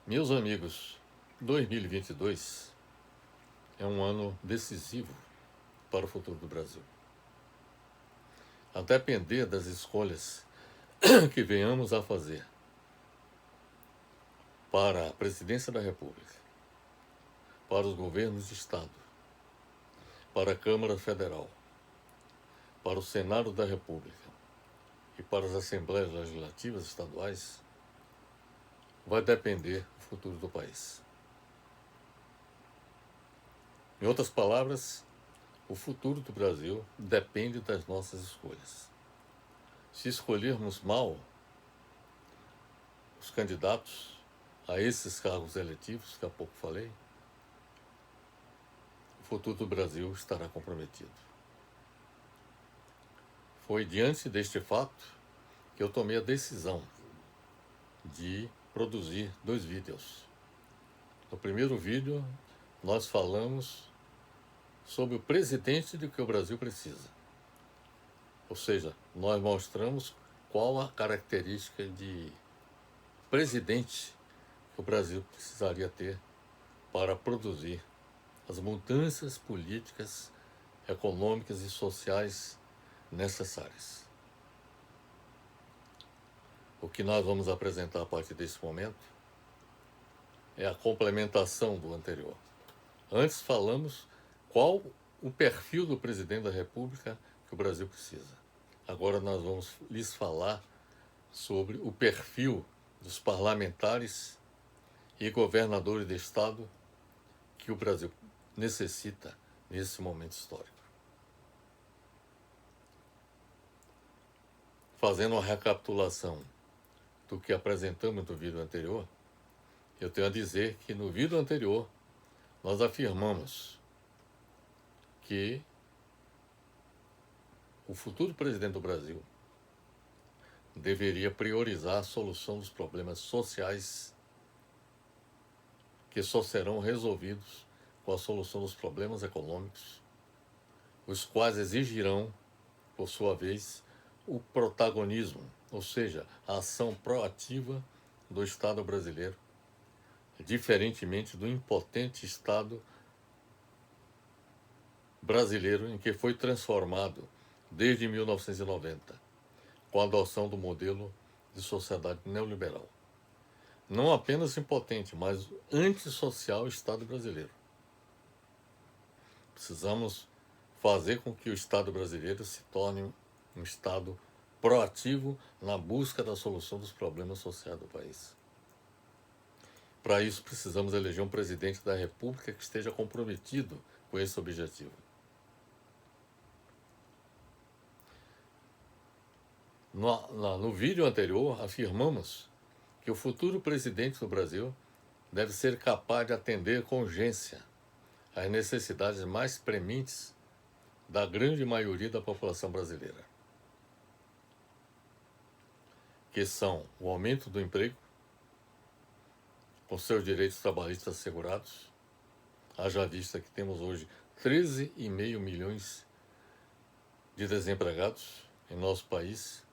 Meus amigos, 2022 é um ano decisivo para o futuro do Brasil. A depender das escolhas que venhamos a fazer para a presidência da República, para os governos de Estado, para a Câmara Federal, para o Senado da República e para as Assembleias Legislativas Estaduais, vai depender do futuro do país. Em outras palavras, o futuro do Brasil depende das nossas escolhas. Se escolhermos mal os candidatos a esses cargos eletivos que há pouco falei, o futuro do Brasil estará comprometido. Foi diante deste fato que eu tomei a decisão de produzir 2 vídeos. No primeiro vídeo, nós falamos sobre o presidente de que o Brasil precisa. Ou seja, nós mostramos qual a característica de presidente que o Brasil precisaria ter para produzir as mudanças políticas, econômicas e sociais necessárias. O que nós vamos apresentar a partir desse momento é a complementação do anterior. Antes falamos qual o perfil do presidente da República que o Brasil precisa. Agora nós vamos lhes falar sobre o perfil dos parlamentares e governadores de Estado que o Brasil necessita nesse momento histórico. Fazendo uma recapitulação do que apresentamos no vídeo anterior, eu tenho a dizer que no vídeo anterior nós afirmamos que o futuro presidente do Brasil deveria priorizar a solução dos problemas sociais que só serão resolvidos com a solução dos problemas econômicos, os quais exigirão, por sua vez, o protagonismo, ou seja, a ação proativa do Estado brasileiro, diferentemente do impotente Estado brasileiro em que foi transformado desde 1990, com a adoção do modelo de sociedade neoliberal. Não apenas impotente, mas antissocial Estado brasileiro. Precisamos fazer com que o Estado brasileiro se torne um Estado proativo na busca da solução dos problemas sociais do país. Para isso, precisamos eleger um presidente da República que esteja comprometido com esse objetivo. No vídeo anterior, afirmamos que o futuro presidente do Brasil deve ser capaz de atender com urgência às necessidades mais prementes da grande maioria da população brasileira, que são o aumento do emprego, com seus direitos trabalhistas assegurados, haja vista que temos hoje 13,5 milhões de desempregados em nosso país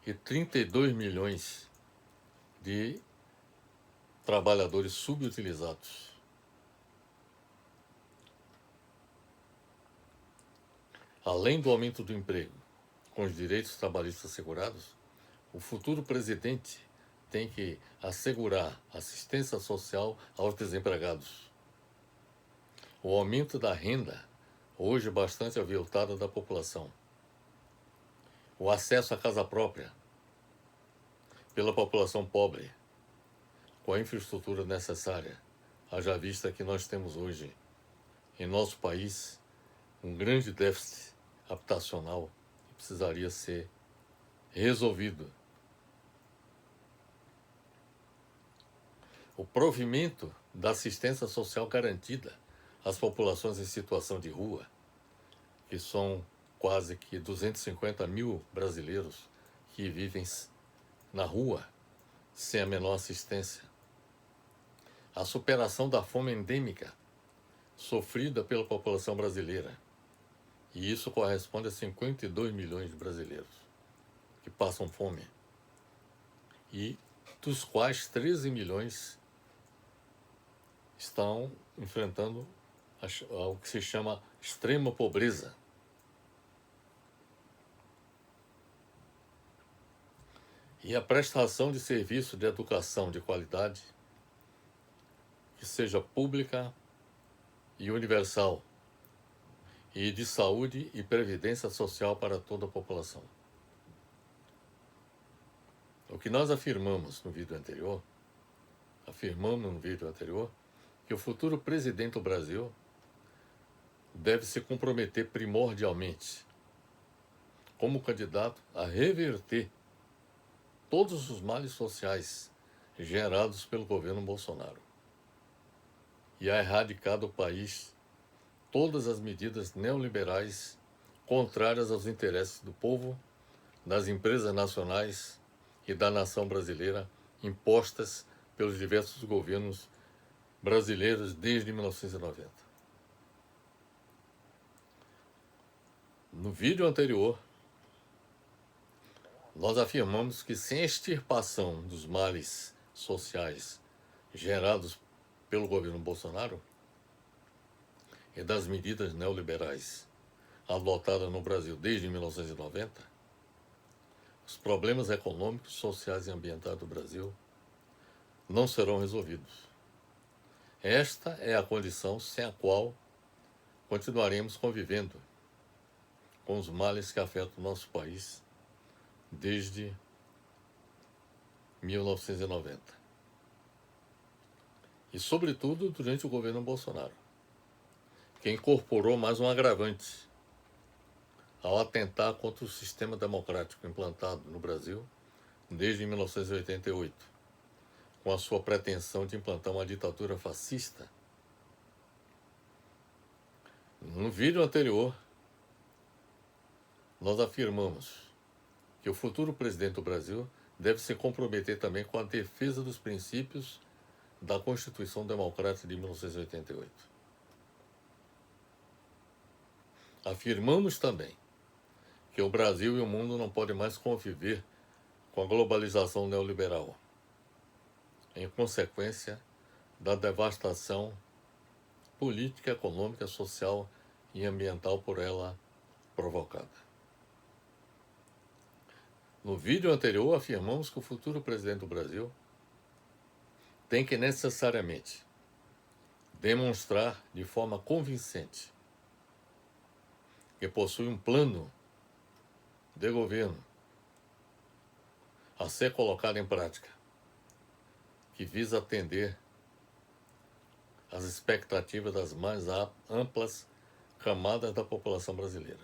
e 32 milhões de trabalhadores subutilizados. Além do aumento do emprego, com os direitos trabalhistas assegurados, o futuro presidente tem que assegurar assistência social aos desempregados. O aumento da renda, hoje bastante aviltada da população. O acesso à casa própria pela população pobre, com a infraestrutura necessária, haja vista que nós temos hoje, em nosso país, um grande déficit habitacional que precisaria ser resolvido. O provimento da assistência social garantida às populações em situação de rua, que são quase que 250 mil brasileiros que vivem na rua sem a menor assistência. A superação da fome endêmica sofrida pela população brasileira, e isso corresponde a 52 milhões de brasileiros que passam fome, e dos quais 13 milhões estão enfrentando o que se chama extrema pobreza. E a prestação de serviço de educação de qualidade, que seja pública e universal, e de saúde e previdência social para toda a população. O que nós afirmamos no vídeo anterior, que o futuro presidente do Brasil deve se comprometer primordialmente, como candidato, a reverter todos os males sociais gerados pelo governo Bolsonaro e a erradicar do país todas as medidas neoliberais contrárias aos interesses do povo, das empresas nacionais e da nação brasileira impostas pelos diversos governos brasileiros desde 1990. No vídeo anterior, nós afirmamos que sem a extirpação dos males sociais gerados pelo governo Bolsonaro e das medidas neoliberais adotadas no Brasil desde 1990, os problemas econômicos, sociais e ambientais do Brasil não serão resolvidos. Esta é a condição sem a qual continuaremos convivendo com os males que afetam o nosso país desde 1990. E, sobretudo, durante o governo Bolsonaro, que incorporou mais um agravante ao atentar contra o sistema democrático implantado no Brasil desde 1988, com a sua pretensão de implantar uma ditadura fascista. No vídeo anterior, nós afirmamos que o futuro presidente do Brasil deve se comprometer também com a defesa dos princípios da Constituição Democrática de 1988. Afirmamos também que o Brasil e o mundo não podem mais conviver com a globalização neoliberal, em consequência da devastação política, econômica, social e ambiental por ela provocada. No vídeo anterior, afirmamos que o futuro presidente do Brasil tem que necessariamente demonstrar de forma convincente que possui um plano de governo a ser colocado em prática, que visa atender às expectativas das mais amplas camadas da população brasileira.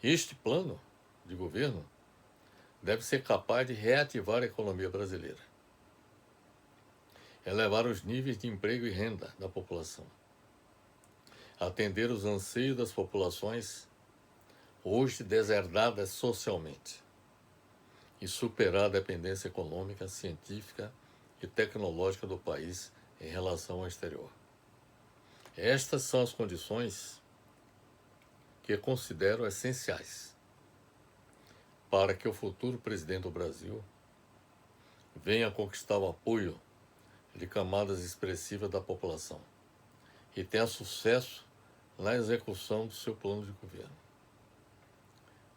Este plano de governo deve ser capaz de reativar a economia brasileira, elevar os níveis de emprego e renda da população, atender os anseios das populações hoje deserdadas socialmente e superar a dependência econômica, científica e tecnológica do país em relação ao exterior. Estas são as condições que considero essenciais para que o futuro presidente do Brasil venha conquistar o apoio de camadas expressivas da população e tenha sucesso na execução do seu plano de governo.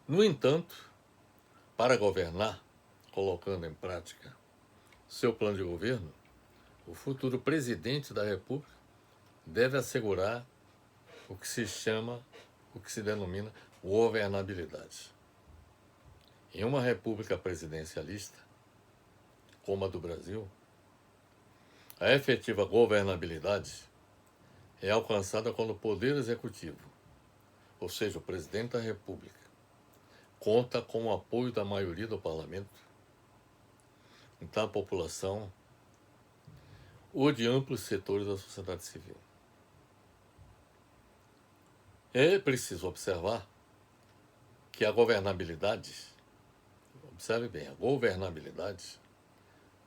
No entanto, para governar, colocando em prática seu plano de governo, o futuro presidente da República deve assegurar o que se denomina governabilidade. Em uma república presidencialista, como a do Brasil, a efetiva governabilidade é alcançada quando o Poder Executivo, ou seja, o Presidente da República, conta com o apoio da maioria do Parlamento, da população ou de amplos setores da sociedade civil. É preciso observar que a governabilidade, observe bem, a governabilidade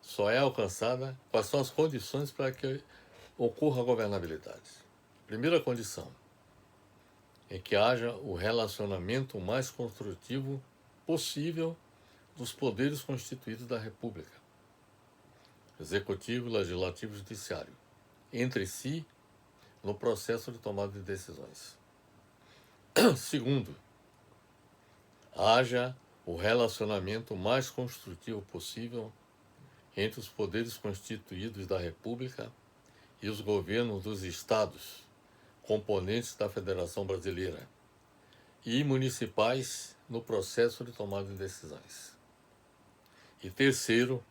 só é alcançada, quais são as condições para que ocorra a governabilidade. Primeira condição é que haja o relacionamento mais construtivo possível dos poderes constituídos da República, Executivo, Legislativo e Judiciário, entre si no processo de tomada de decisões. Segundo, haja o relacionamento mais construtivo possível entre os poderes constituídos da República e os governos dos estados, componentes da Federação Brasileira, e municipais no processo de tomada de decisões. E terceiro,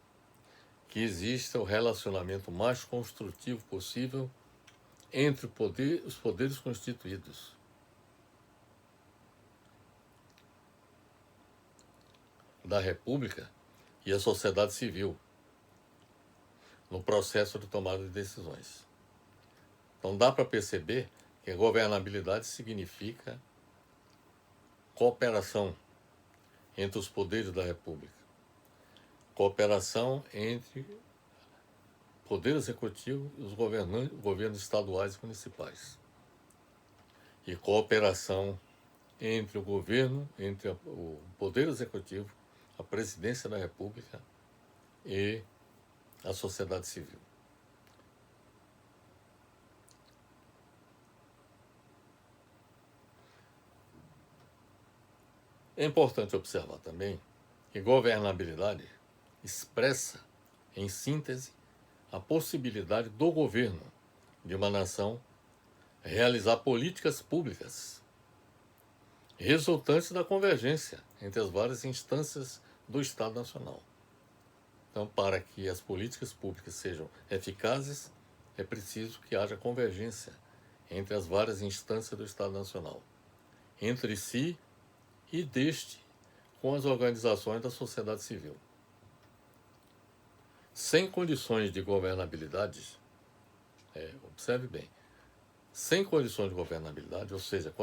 que exista o relacionamento mais construtivo possível entre os poderes constituídos da República e a sociedade civil no processo de tomada de decisões. Então dá para perceber que a governabilidade significa cooperação entre os poderes da República, cooperação entre poder executivo e os governos estaduais e municipais, e cooperação entre o governo, entre o poder executivo, a presidência da República e a sociedade civil. É importante observar também que governabilidade expressa, em síntese, a possibilidade do governo de uma nação realizar políticas públicas resultantes da convergência entre as várias instâncias do Estado Nacional. Então, para que as políticas públicas sejam eficazes, é preciso que haja convergência entre as várias instâncias do Estado Nacional, entre si e deste com as organizações da sociedade civil. Sem condições de governabilidade, observe bem, sem condições de governabilidade, ou seja,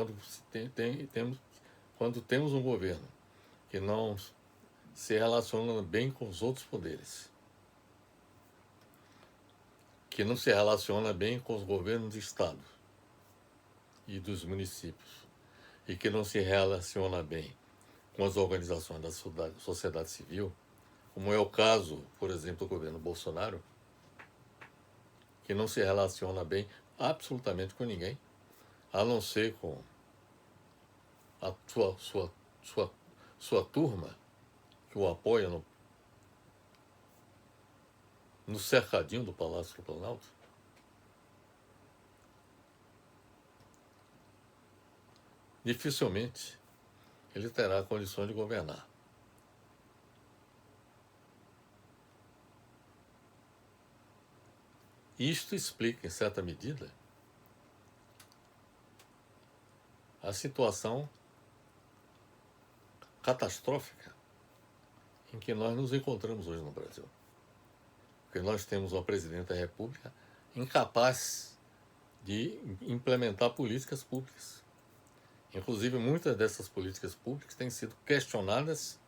quando temos um governo que não se relaciona bem com os outros poderes, que não se relaciona bem com os governos de Estado e dos municípios, e que não se relaciona bem com as organizações da sociedade civil, como é o caso, por exemplo, do governo Bolsonaro, que não se relaciona bem absolutamente com ninguém, a não ser com a sua turma que o apoia no cercadinho do Palácio do Planalto. Dificilmente ele terá condições de governar. Isto explica, em certa medida, a situação catastrófica em que nós nos encontramos hoje no Brasil. Porque nós temos uma presidente da República incapaz de implementar políticas públicas. Inclusive, muitas dessas políticas públicas têm sido questionadas,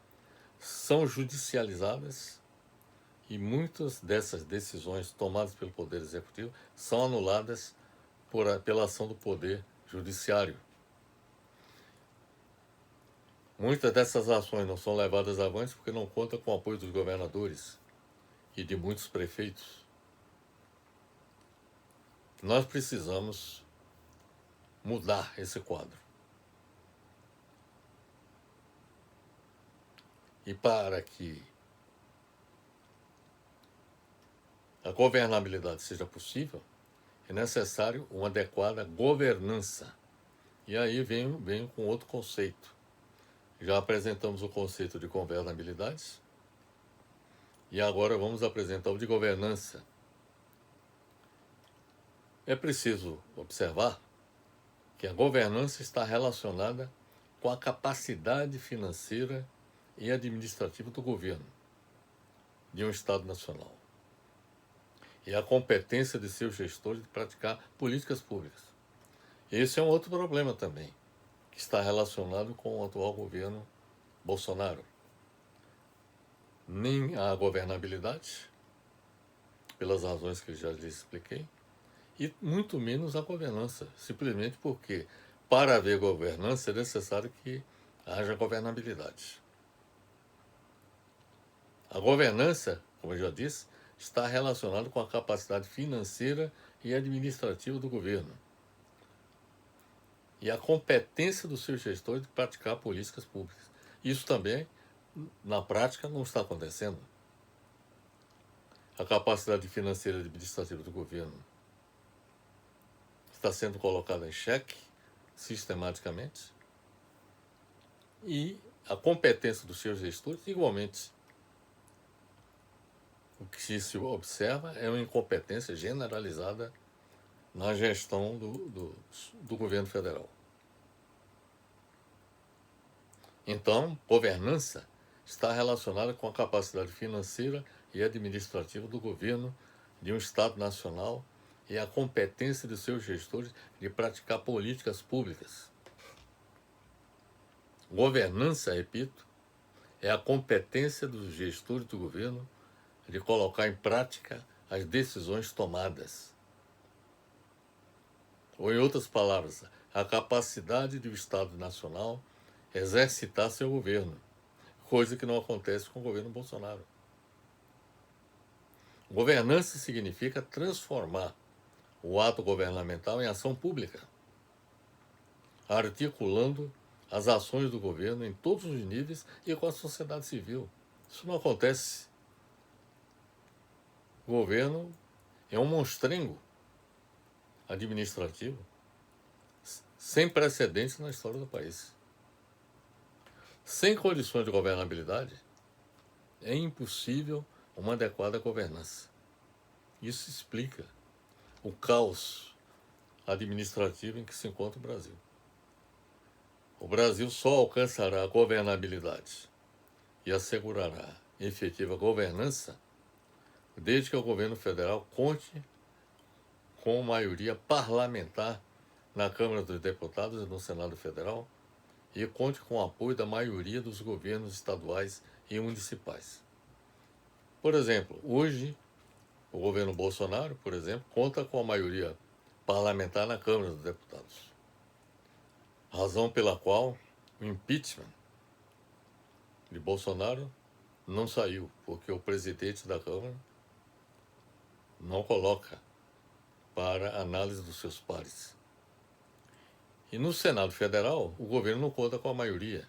são judicializadas, e muitas dessas decisões tomadas pelo Poder Executivo são anuladas pela ação do Poder Judiciário. Muitas dessas ações não são levadas avante porque não contam com o apoio dos governadores e de muitos prefeitos. Nós precisamos mudar esse quadro. E para que a governabilidade seja possível, é necessário uma adequada governança. E aí venho com outro conceito. Já apresentamos o conceito de governabilidade e agora vamos apresentar o de governança. É preciso observar que a governança está relacionada com a capacidade financeira e administrativa do governo de um Estado nacional e a competência de seus gestores de praticar políticas públicas. Esse é um outro problema também, que está relacionado com o atual governo Bolsonaro. Nem a governabilidade, pelas razões que já lhes expliquei, e muito menos a governança, simplesmente porque, para haver governança, é necessário que haja governabilidade. A governança, como eu já disse, está relacionado com a capacidade financeira e administrativa do governo e a competência dos seus gestores de praticar políticas públicas. Isso também, na prática, não está acontecendo. A capacidade financeira e administrativa do governo está sendo colocada em xeque sistematicamente e a competência dos seus gestores, igualmente. O que se observa é uma incompetência generalizada na gestão do governo federal. Então, governança está relacionada com a capacidade financeira e administrativa do governo de um Estado nacional e a competência de seus gestores de praticar políticas públicas. Governança, repito, é a competência dos gestores do governo de colocar em prática as decisões tomadas. Ou, em outras palavras, a capacidade do Estado Nacional exercitar seu governo, coisa que não acontece com o governo Bolsonaro. Governança significa transformar o ato governamental em ação pública, articulando as ações do governo em todos os níveis e com a sociedade civil. Isso não acontece. O governo é um monstrengo administrativo sem precedentes na história do país. Sem condições de governabilidade, é impossível uma adequada governança. Isso explica o caos administrativo em que se encontra o Brasil. O Brasil só alcançará a governabilidade e assegurará efetiva governança desde que o governo federal conte com maioria parlamentar na Câmara dos Deputados e no Senado Federal e conte com o apoio da maioria dos governos estaduais e municipais. Por exemplo, hoje, o governo Bolsonaro, por exemplo, conta com a maioria parlamentar na Câmara dos Deputados. Razão pela qual o impeachment de Bolsonaro não saiu, porque o presidente da Câmara não coloca para análise dos seus pares. E no Senado Federal, o governo não conta com a maioria.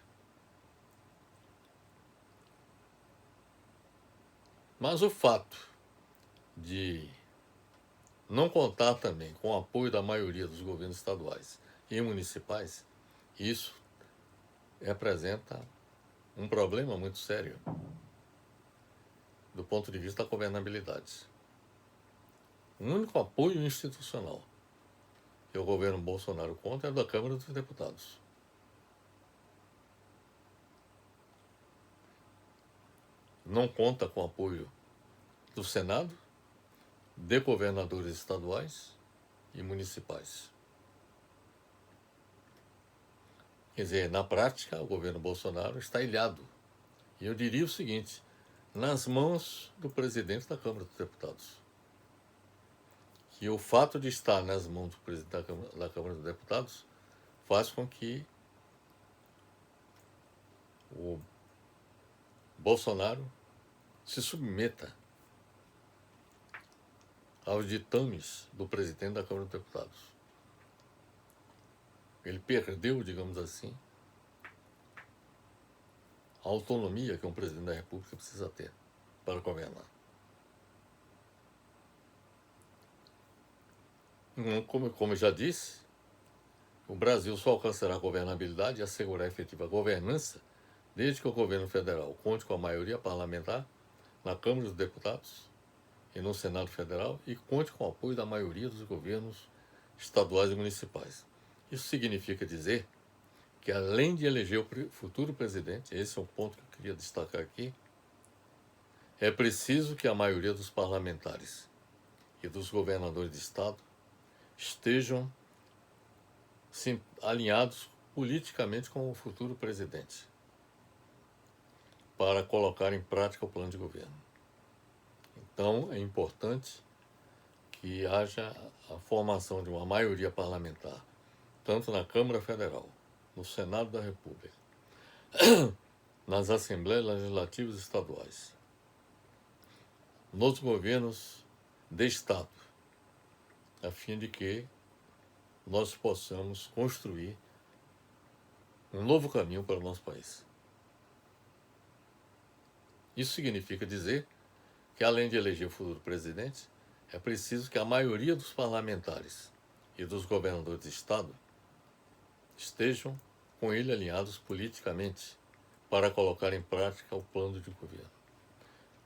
Mas o fato de não contar também com o apoio da maioria dos governos estaduais e municipais, isso representa um problema muito sério do ponto de vista da governabilidade. O único apoio institucional que o governo Bolsonaro conta é da Câmara dos Deputados. Não conta com apoio do Senado, de governadores estaduais e municipais. Quer dizer, na prática, o governo Bolsonaro está ilhado. E eu diria o seguinte, nas mãos do presidente da Câmara dos Deputados. Que o fato de estar nas mãos do presidente da Câmara dos Deputados faz com que o Bolsonaro se submeta aos ditames do presidente da Câmara dos Deputados. Ele perdeu, digamos assim, a autonomia que um presidente da República precisa ter para governar. Como eu já disse, o Brasil só alcançará a governabilidade e assegurar a efetiva governança desde que o governo federal conte com a maioria parlamentar na Câmara dos Deputados e no Senado Federal e conte com o apoio da maioria dos governos estaduais e municipais. Isso significa dizer que, além de eleger o futuro presidente, esse é um ponto que eu queria destacar aqui, é preciso que a maioria dos parlamentares e dos governadores de estado estejam alinhados politicamente com o futuro presidente para colocar em prática o plano de governo. Então, é importante que haja a formação de uma maioria parlamentar, tanto na Câmara Federal, no Senado da República, nas Assembleias Legislativas Estaduais nos governos de Estado, a fim de que nós possamos construir um novo caminho para o nosso país. Isso significa dizer que, além de eleger o futuro presidente, é preciso que a maioria dos parlamentares e dos governadores de Estado estejam com ele alinhados politicamente para colocar em prática o plano de governo.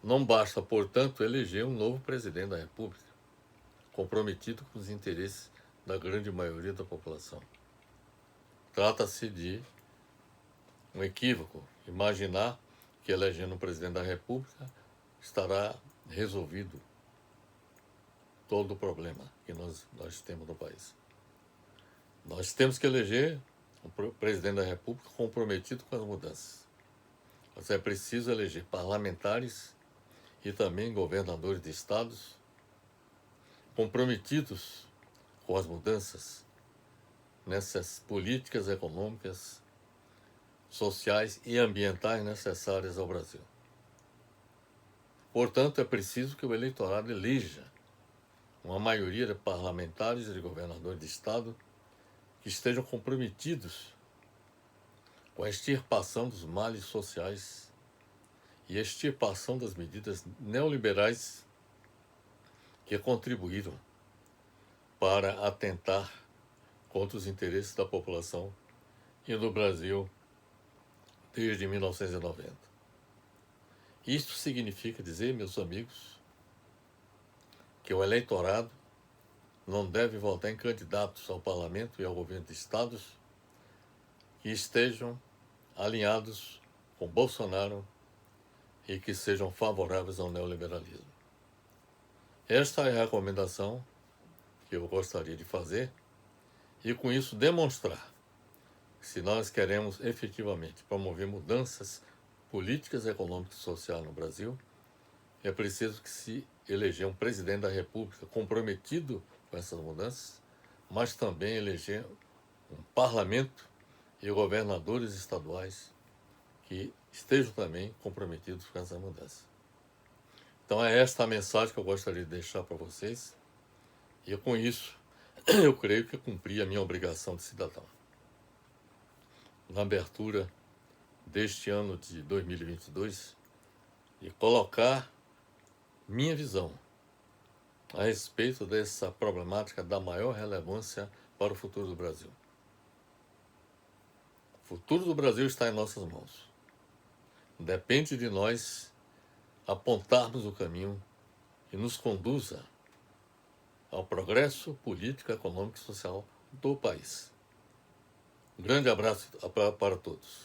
Não basta, portanto, eleger um novo presidente da República, comprometido com os interesses da grande maioria da população. Trata-se de um equívoco imaginar que elegendo um presidente da República estará resolvido todo o problema que nós temos no país. Nós temos que eleger um presidente da República comprometido com as mudanças. Mas é preciso eleger parlamentares e também governadores de estados comprometidos com as mudanças nessas políticas econômicas, sociais e ambientais necessárias ao Brasil. Portanto, é preciso que o eleitorado elija uma maioria de parlamentares e de governadores de estado que estejam comprometidos com a extirpação dos males sociais e a extirpação das medidas neoliberais que contribuíram para atentar contra os interesses da população e do Brasil desde 1990. Isso significa dizer, meus amigos, que o eleitorado não deve votar em candidatos ao parlamento e ao governo de estados que estejam alinhados com Bolsonaro e que sejam favoráveis ao neoliberalismo. Esta é a recomendação que eu gostaria de fazer e, com isso, demonstrar que, se nós queremos efetivamente promover mudanças políticas, econômicas e sociais no Brasil, é preciso que se eleger um presidente da República comprometido com essas mudanças, mas também eleger um parlamento e governadores estaduais que estejam também comprometidos com essa mudança. Então é esta a mensagem que eu gostaria de deixar para vocês, e com isso eu creio que cumpri a minha obrigação de cidadão. Na abertura deste ano de 2022, e colocar minha visão a respeito dessa problemática da maior relevância para o futuro do Brasil. O futuro do Brasil está em nossas mãos. Depende de nós apontarmos o caminho que nos conduza ao progresso político, econômico e social do país. Um grande abraço para todos.